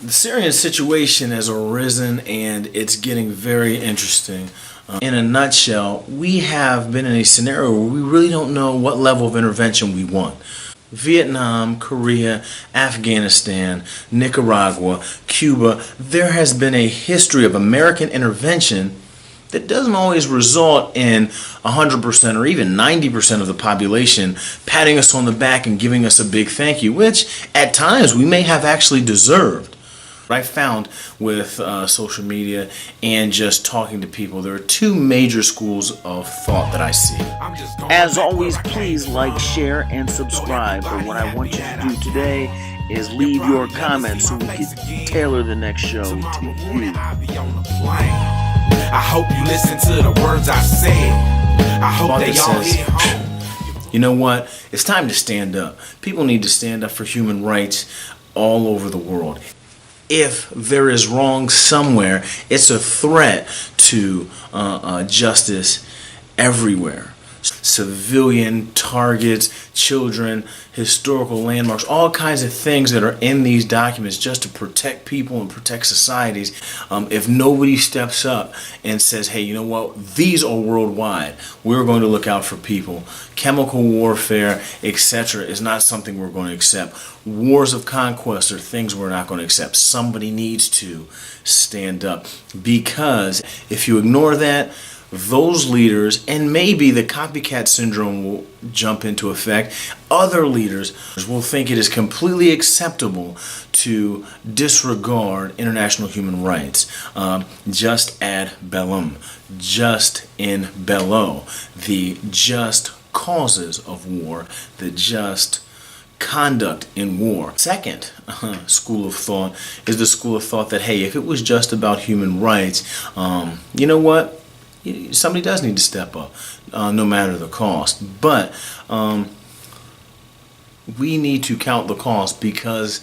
The Syrian situation has arisen and it's getting very interesting. In a nutshell, we have been in a scenario where we really don't know what level of intervention we want. Vietnam, Korea, Afghanistan, Nicaragua, Cuba, there has been a history of American intervention that doesn't always result in 100% or even 90% of the population patting us on the back and giving us a big thank you, which at times we may have actually deserved. I found with social media and just talking to people, there are two major schools of thought that I see. As always, please like, share, and subscribe. But what I want you to do today is leave your comments so we can tailor the next show to you. I hope you listen to the words I said. I hope they all hit home. You know what? It's time to stand up. People need to stand up for human rights all over the world. If there is wrong somewhere, it's a threat to justice everywhere. Civilian targets, children, historical landmarks, all kinds of things that are in these documents just to protect people and protect societies. If nobody steps up and says, hey, you know what, these are worldwide, we're going to look out for people. Chemical warfare, etc. is not something we're going to accept. Wars of conquest are things we're not going to accept. Somebody needs to stand up, because if you ignore that, those leaders, and maybe the copycat syndrome will jump into effect, other leaders will think it is completely acceptable to disregard international human rights. Just ad bellum, just in bello, the just causes of war, the just conduct in war. Second school of thought is the school of thought that, hey, if it was just about human rights, you know what? Somebody does need to step up, no matter the cost. But we need to count the cost, because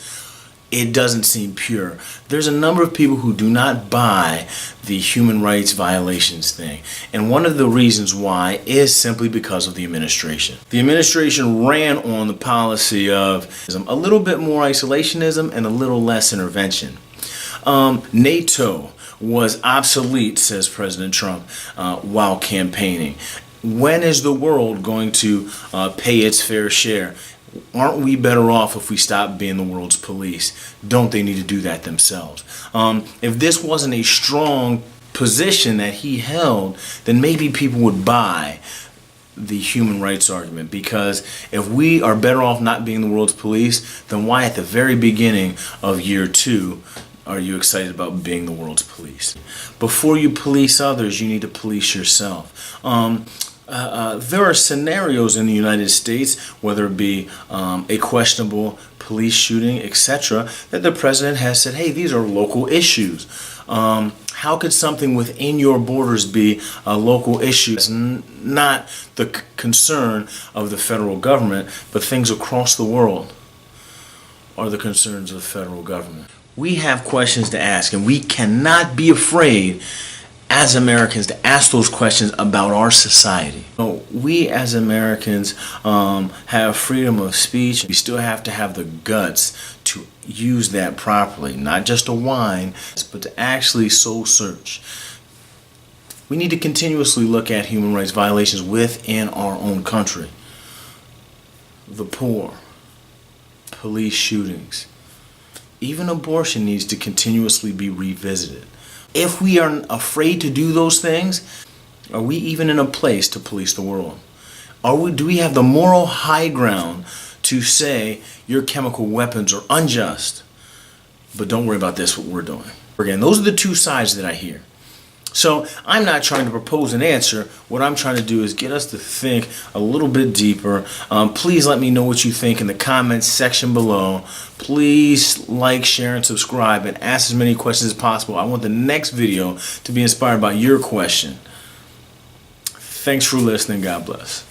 it doesn't seem pure. There's a number of people who do not buy the human rights violations thing. And one of the reasons why is simply because of the administration. The administration ran on the policy of a little bit more isolationism and a little less intervention. NATO was obsolete, says President Trump, while campaigning. When is the world going to pay its fair share? Aren't we better off if we stop being the world's police? Don't they need to do that themselves? If this wasn't a strong position that he held, then maybe people would buy the human rights argument, because if we are better off not being the world's police, then why at the very beginning of year 2 are you excited about being the world's police? Before you police others, you need to police yourself. There are scenarios in the United States, whether it be a questionable police shooting, etc., that the president has said, hey, these are local issues. How could something within your borders be a local issue? It's not the concern of the federal government, but things across the world are the concerns of the federal government. We have questions to ask, and we cannot be afraid as Americans to ask those questions about our society. We as Americans have freedom of speech. We still have to have the guts to use that properly, not just to whine, but to actually soul search. We need to continuously look at human rights violations within our own country. The poor, police shootings, even abortion needs to continuously be revisited. If we are afraid to do those things, are we even in a place to police the world? Do we have the moral high ground to say your chemical weapons are unjust, but don't worry about this, what we're doing? Again, those are the two sides that I hear. So I'm not trying to propose an answer. What I'm trying to do is get us to think a little bit deeper. Please let me know what you think in the comments section below. Please like, share, and subscribe, and ask as many questions as possible. I want the next video to be inspired by your question. Thanks for listening. God bless.